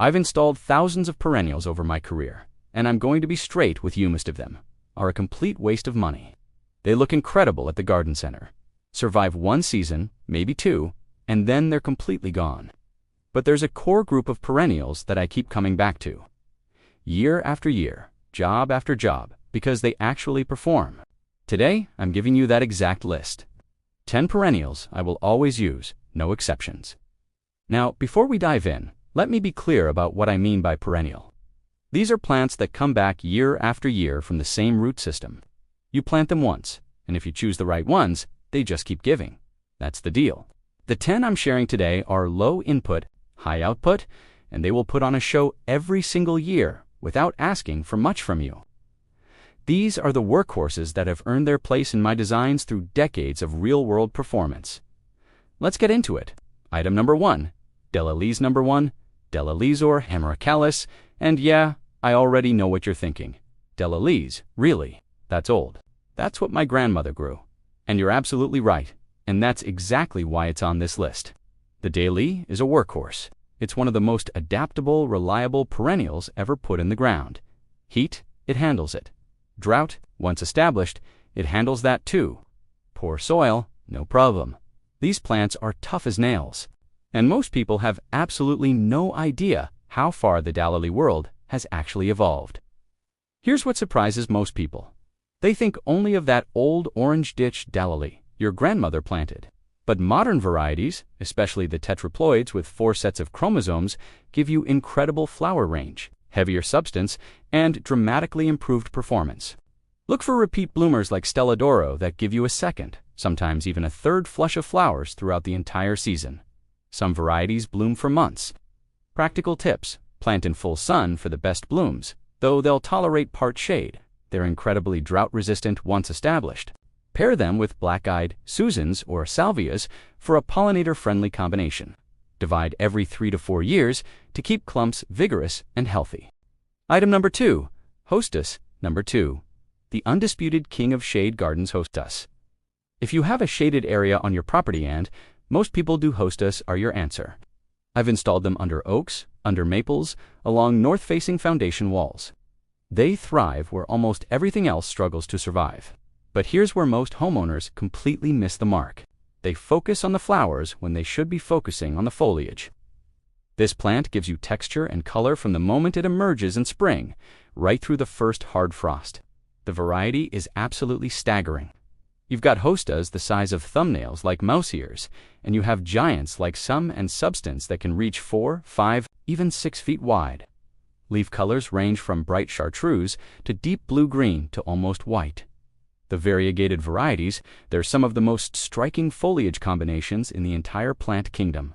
I've installed thousands of perennials over my career, and I'm going to be straight with you. Most of them are a complete waste of money. They look incredible at the garden center, survive one season, maybe two, and then they're completely gone. But there's a core group of perennials that I keep coming back to, year after year, job after job, because they actually perform. Today, I'm giving you that exact list. 10 perennials I will always use, no exceptions. Now, before we dive in, let me be clear about what I mean by perennial. These are plants that come back year after year from the same root system. You plant them once, and if you choose the right ones, they just keep giving. That's the deal. The 10 I'm sharing today are low input, high output, and they will put on a show every single year without asking for much from you. These are the workhorses that have earned their place in my designs through decades of real-world performance. Let's get into it. Item number 1, Dellalise number 1, Delalisor hamericalis, and yeah, I already know what you're thinking. Dellalise, really? That's old. That's what my grandmother grew. And you're absolutely right, and that's exactly why it's on this list. The Dellie is a workhorse. It's one of the most adaptable, reliable perennials ever put in the ground. Heat, it handles it. Drought, once established, it handles that too. Poor soil, no problem. These plants are tough as nails. And most people have absolutely no idea how far the Dellie world has actually evolved. Here's what surprises most people. They think only of that old orange ditch Dellie your grandmother planted. But modern varieties, especially the tetraploids with 4 sets of chromosomes, give you incredible flower range, heavier substance, and dramatically improved performance. Look for repeat bloomers like Stella d'Oro that give you a second, sometimes even a third flush of flowers throughout the entire season. Some varieties bloom for months. Practical tips: plant in full sun for the best blooms, though they'll tolerate part shade. They're incredibly drought-resistant once established. Pair them with black-eyed Susans or salvias for a pollinator-friendly combination. Divide every 3 to 4 years to keep clumps vigorous and healthy. Item number 2, Hostas number 2, the undisputed king of shade gardens. Hostas. If you have a shaded area on your property, and most people do, hostas are your answer. I've installed them under oaks, under maples, along north-facing foundation walls. They thrive where almost everything else struggles to survive. But here's where most homeowners completely miss the mark. They focus on the flowers when they should be focusing on the foliage. This plant gives you texture and color from the moment it emerges in spring, right through the first hard frost. The variety is absolutely staggering. You've got hostas the size of thumbnails like mouse ears, and you have giants like Sum and Substance that can reach 4, 5, even 6 feet wide. Leaf colors range from bright chartreuse to deep blue-green to almost white. The variegated varieties, they're some of the most striking foliage combinations in the entire plant kingdom.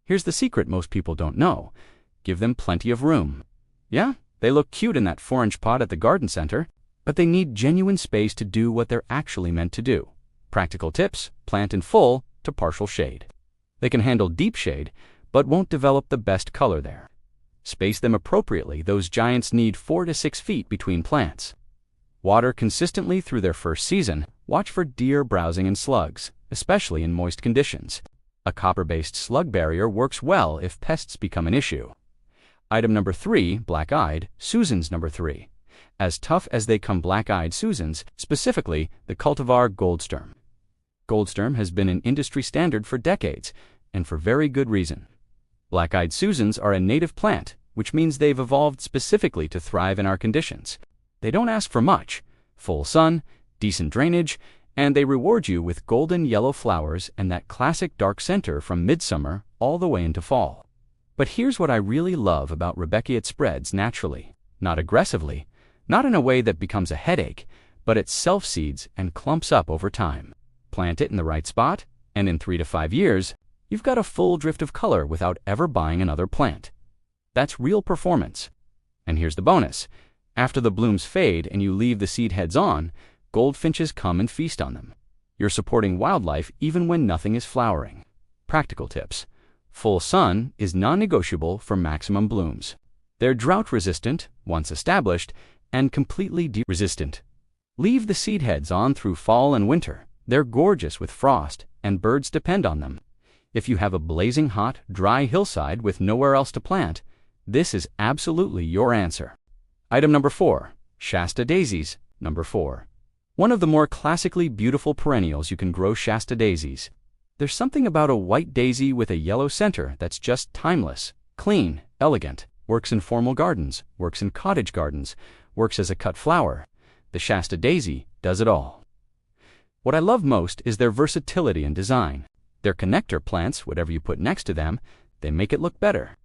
Here's the secret most people don't know. Give them plenty of room. Yeah, they look cute in that 4-inch pot at the garden center, but they need genuine space to do what they're actually meant to do. Practical tips: plant in full to partial shade. They can handle deep shade, but won't develop the best color there. Space them appropriately. Those giants need 4 to 6 feet between plants. Water consistently through their first season. Watch for deer browsing and slugs, especially in moist conditions. A copper-based slug barrier works well if pests become an issue. Item number 3, black-eyed Susans number 3. As tough as they come, black-eyed Susans, specifically the cultivar Goldsturm. Goldsturm has been an industry standard for decades, and for very good reason. Black-eyed Susans are a native plant, which means they've evolved specifically to thrive in our conditions. They don't ask for much: full sun, decent drainage, and they reward you with golden yellow flowers and that classic dark center from midsummer all the way into fall. But here's what I really love about Rebecca: it spreads naturally, not aggressively, not in a way that becomes a headache, but it self-seeds and clumps up over time. Plant it in the right spot, and in 3 to 5 years, you've got a full drift of color without ever buying another plant. That's real performance. And here's the bonus. After the blooms fade and you leave the seed heads on, goldfinches come and feast on them. You're supporting wildlife even when nothing is flowering. Practical tips: full sun is non-negotiable for maximum blooms. They're drought-resistant, once established, and completely resistant. Leave the seed heads on through fall and winter. They're gorgeous with frost, and birds depend on them. If you have a blazing hot, dry hillside with nowhere else to plant, This is absolutely your answer. Item number 4. Shasta daisies. Number 4. One of the more classically beautiful perennials you can grow Shasta daisies. There's something about a white daisy with a yellow center that's just timeless, clean, elegant, works in formal gardens, works in cottage gardens, works as a cut flower. The Shasta daisy does it all. What I love most is their versatility in design. Their connector plants, whatever you put next to them, they make it look better.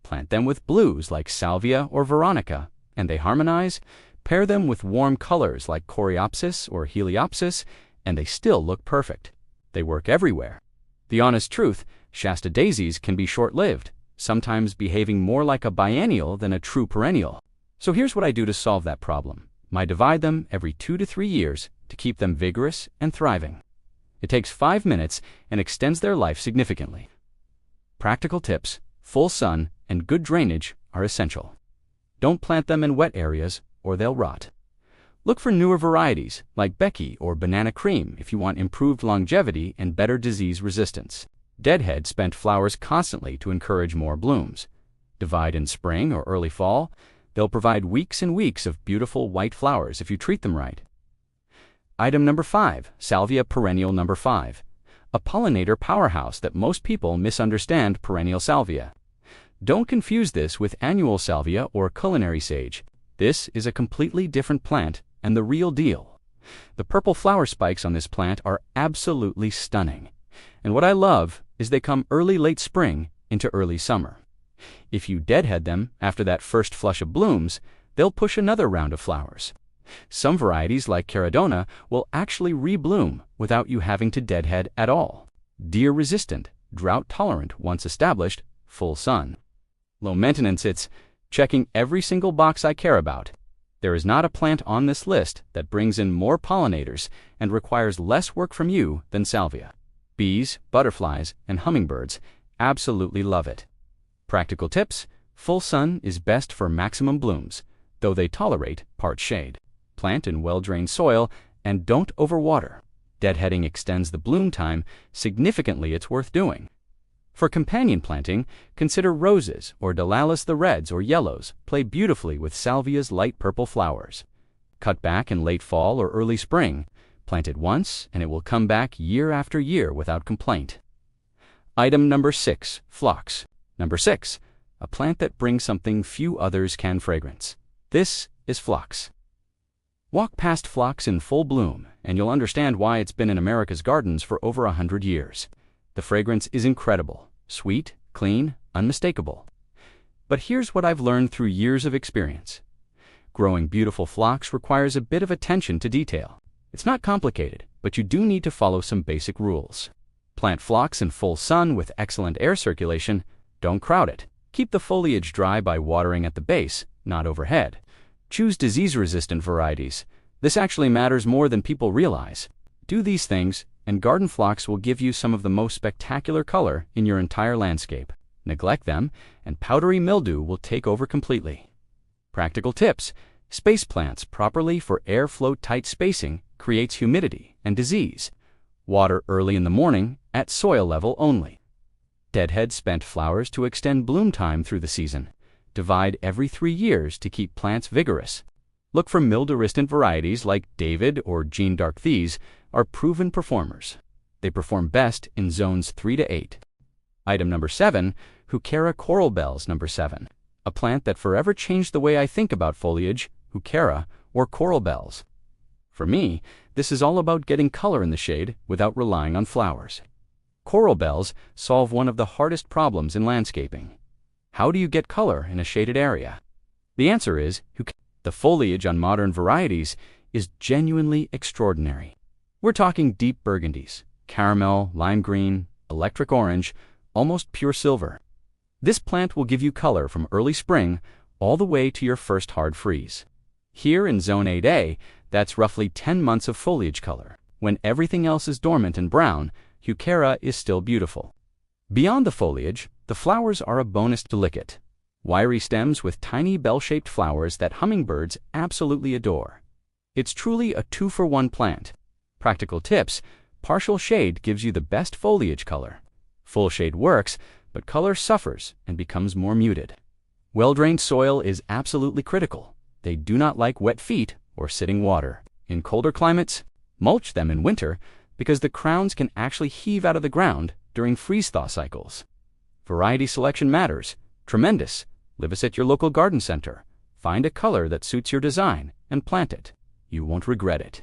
Plant them with blues like salvia or veronica, and they harmonize. Pair them with warm colors like coreopsis or heliopsis, and they still look perfect. They work everywhere. The honest truth, Shasta daisies can be short-lived, sometimes behaving more like a biennial than a true perennial. So here's what I do to solve that problem. I divide them every 2 to 3 years to keep them vigorous and thriving. It takes 5 minutes and extends their life significantly. Practical tips: full sun and good drainage are essential. Don't plant them in wet areas or they'll rot. Look for newer varieties like Becky or Banana Cream if you want improved longevity and better disease resistance. Deadhead spent flowers constantly to encourage more blooms. Divide in spring or early fall. They'll provide weeks and weeks of beautiful white flowers if you treat them right. Item number 5. Salvia perennial. Number 5. A pollinator powerhouse that most people misunderstand. Perennial salvia. Don't confuse this with annual salvia or culinary sage. This is a completely different plant and the real deal. The purple flower spikes on this plant are absolutely stunning. And what I love is they come late spring into early summer. If you deadhead them after that first flush of blooms, they'll push another round of flowers. Some varieties like Caradona will actually rebloom without you having to deadhead at all. Deer resistant, drought tolerant once established, full sun. Low maintenance. It's checking every single box I care about. There is not a plant on this list that brings in more pollinators and requires less work from you than salvia. Bees, butterflies, and hummingbirds absolutely love it. Practical tips: full sun is best for maximum blooms, though they tolerate part shade. Plant in well-drained soil and don't overwater. Deadheading extends the bloom time significantly. It's worth doing. For companion planting, consider roses or Dalalis. The reds or yellows play beautifully with salvia's light purple flowers. Cut back in late fall or early spring. Plant it once and it will come back year after year without complaint. Item number 6. Phlox. Number 6. A plant that brings something few others can: fragrance. This is phlox. Walk past phlox in full bloom and you'll understand why it's been in America's gardens for over 100 years. The fragrance is incredible, sweet, clean, unmistakable. But here's what I've learned through years of experience. Growing beautiful phlox requires a bit of attention to detail. It's not complicated, but you do need to follow some basic rules. Plant phlox in full sun with excellent air circulation. Don't crowd it. Keep the foliage dry by watering at the base, not overhead. Choose disease-resistant varieties. This actually matters more than people realize. Do these things, and garden phlox will give you some of the most spectacular color in your entire landscape. Neglect them, and powdery mildew will take over completely. Practical tips: space plants properly for airflow. Tight spacing creates humidity and disease. Water early in the morning at soil level only. Deadhead spent flowers to extend bloom time through the season. Divide every 3 years to keep plants vigorous. Look for mildew-resistant varieties like David or Jean d'Arc. These are proven performers. They perform best in zones 3 to 8. Item number 7. Heuchera coral bells. Number 7. A plant that forever changed the way I think about foliage: Heuchera or coral bells. For me, this is all about getting color in the shade without relying on flowers. Coral bells solve one of the hardest problems in landscaping. How do you get color in a shaded area? The answer is the foliage on modern varieties is genuinely extraordinary. We're talking deep burgundies, caramel, lime green, electric orange, almost pure silver. This plant will give you color from early spring all the way to your first hard freeze. Here in Zone 8A, that's roughly 10 months of foliage color. When everything else is dormant and brown, Heuchera is still beautiful. Beyond the foliage, the flowers are a bonus. Delicate, wiry stems with tiny bell-shaped flowers that hummingbirds absolutely adore. It's truly a 2-for-1 plant. Practical tips: partial shade gives you the best foliage color. Full shade works, but color suffers and becomes more muted. Well-drained soil is absolutely critical. They do not like wet feet or sitting water. In colder climates, mulch them in winter because the crowns can actually heave out of the ground during freeze-thaw cycles. Variety selection matters. Tremendous. Visit your local garden center. Find a color that suits your design and plant it. You won't regret it.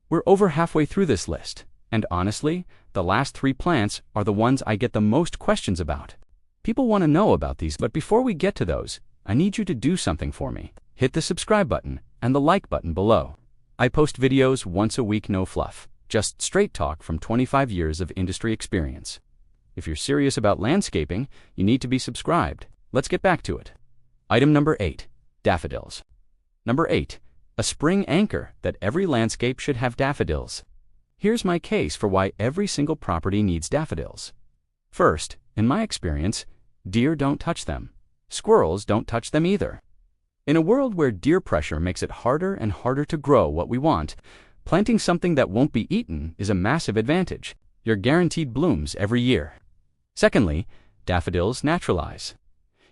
We're over halfway through this list, and honestly, the last 3 plants are the ones I get the most questions about. People want to know about these, but before we get to those, I need you to do something for me. Hit the subscribe button and the like button below. I post videos once a week, no fluff, just straight talk from 25 years of industry experience. If you're serious about landscaping, you need to be subscribed. Let's get back to it. Item number 8, daffodils. Number 8, a spring anchor that every landscape should have daffodils. Here's my case for why every single property needs daffodils. First, in my experience, deer don't touch them. Squirrels don't touch them either. In a world where deer pressure makes it harder and harder to grow what we want, planting something that won't be eaten is a massive advantage. You're guaranteed blooms every year. Secondly, daffodils naturalize.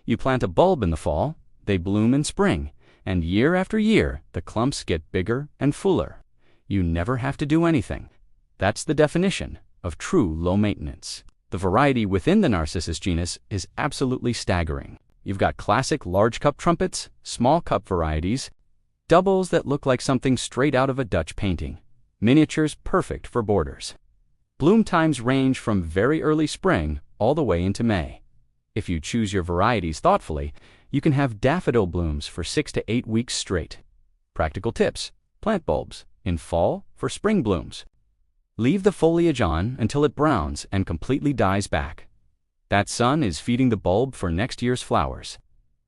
You plant a bulb in the fall, they bloom in spring, and year after year, the clumps get bigger and fuller. You never have to do anything. That's the definition of true low maintenance. The variety within the Narcissus genus is absolutely staggering. You've got classic large cup trumpets, small cup varieties, doubles that look like something straight out of a Dutch painting, miniatures perfect for borders. Bloom times range from very early spring all the way into May. If you choose your varieties thoughtfully, you can have daffodil blooms for 6 to 8 weeks straight. Practical tips: plant bulbs in fall for spring blooms. Leave the foliage on until it browns and completely dies back. That sun is feeding the bulb for next year's flowers.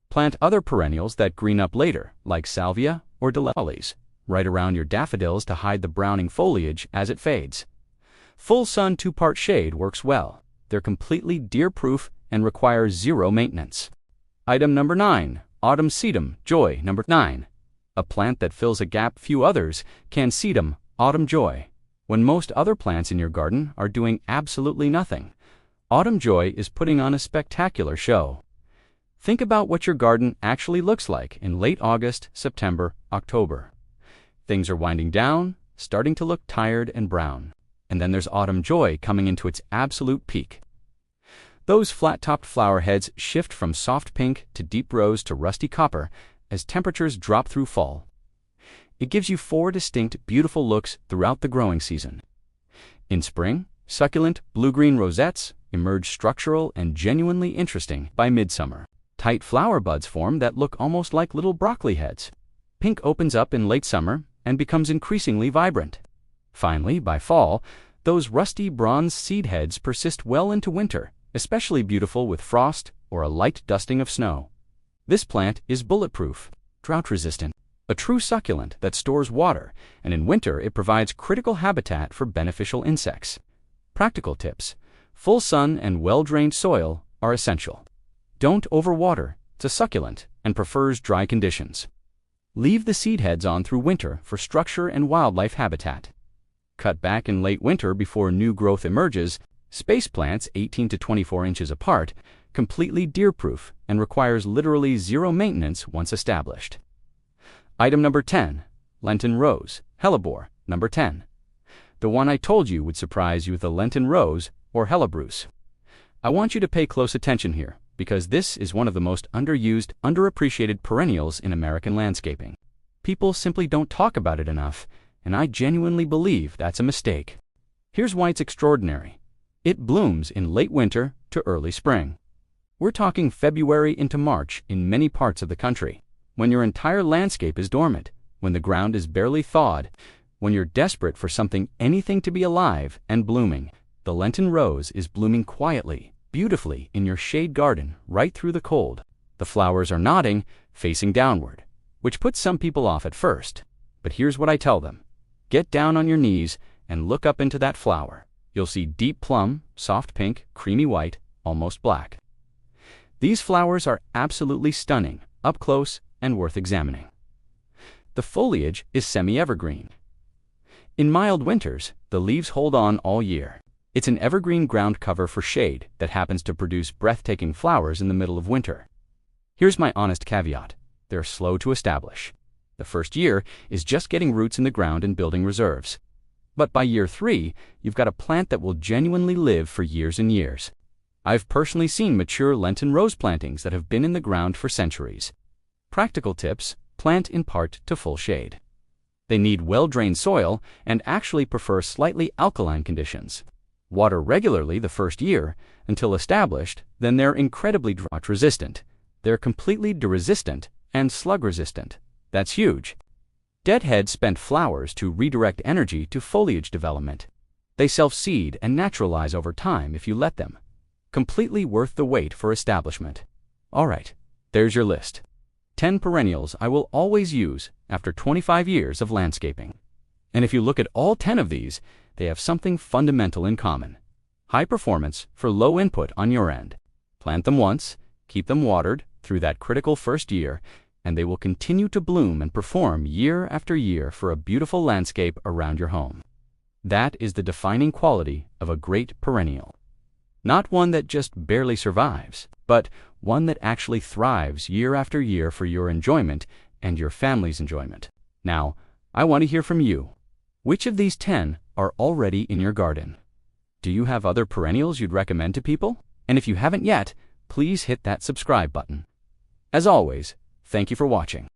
Plant other perennials that green up later, like salvia or lilies, right around your daffodils to hide the browning foliage as it fades. Full sun 2-part shade works well. They're completely deer-proof and require 0 maintenance. Item number 9, autumn sedum, joy. Number 9, a plant that fills a gap few others can. Sedum, autumn joy. When most other plants in your garden are doing absolutely nothing, autumn joy is putting on a spectacular show. Think about what your garden actually looks like in late August, September, October. Things are winding down, starting to look tired and brown. And then there's autumn joy coming into its absolute peak. Those flat-topped flower heads shift from soft pink to deep rose to rusty copper as temperatures drop through fall. It gives you 4 distinct, beautiful looks throughout the growing season. In spring, succulent blue-green rosettes emerge structural and genuinely interesting by midsummer. Tight flower buds form that look almost like little broccoli heads. Pink opens up in late summer and becomes increasingly vibrant. Finally, by fall, those rusty bronze seed heads persist well into winter, especially beautiful with frost or a light dusting of snow. This plant is bulletproof, drought-resistant, a true succulent that stores water, and in winter it provides critical habitat for beneficial insects. Practical tips: full sun and well-drained soil are essential. Don't overwater. It's a succulent and prefers dry conditions. Leave the seed heads on through winter for structure and wildlife habitat. Cut back in late winter before new growth emerges. Space plants 18 to 24 inches apart, completely deer-proof, and requires literally 0 maintenance once established. Item number 10, Lenten Rose, hellebore. Number 10. The one I told you would surprise you, the Lenten Rose, or hellebruce. I want you to pay close attention here, because this is one of the most underused, underappreciated perennials in American landscaping. People simply don't talk about it enough, and I genuinely believe that's a mistake. Here's why it's extraordinary. It blooms in late winter to early spring. We're talking February into March in many parts of the country, when your entire landscape is dormant, when the ground is barely thawed, when you're desperate for anything to be alive and blooming. The Lenten Rose is blooming quietly, beautifully in your shade garden right through the cold. The flowers are nodding, facing downward, which puts some people off at first. But here's what I tell them. Get down on your knees and look up into that flower. You'll see deep plum, soft pink, creamy white, almost black. These flowers are absolutely stunning, up close, and worth examining. The foliage is semi-evergreen. In mild winters, the leaves hold on all year. It's an evergreen ground cover for shade that happens to produce breathtaking flowers in the middle of winter. Here's my honest caveat. They're slow to establish. The first year is just getting roots in the ground and building reserves. But by year 3, you've got a plant that will genuinely live for years and years. I've personally seen mature Lenten rose plantings that have been in the ground for centuries. Practical tips: plant in part to full shade. They need well-drained soil and actually prefer slightly alkaline conditions. Water regularly the first year. Until established, then they're incredibly drought-resistant. They're completely deer-resistant and slug-resistant. That's huge. Deadheads spend flowers to redirect energy to foliage development. They self-seed and naturalize over time if you let them. Completely worth the wait for establishment. All right, there's your list. 10 perennials I will always use after 25 years of landscaping. And if you look at all 10 of these, they have something fundamental in common. High performance for low input on your end. Plant them once, keep them watered through that critical first year, and they will continue to bloom and perform year after year for a beautiful landscape around your home. That is the defining quality of a great perennial. Not one that just barely survives, but one that actually thrives year after year for your enjoyment and your family's enjoyment. Now, I want to hear from you. Which of these 10 are already in your garden? Do you have other perennials you'd recommend to people? And if you haven't yet, please hit that subscribe button. As always, thank you for watching.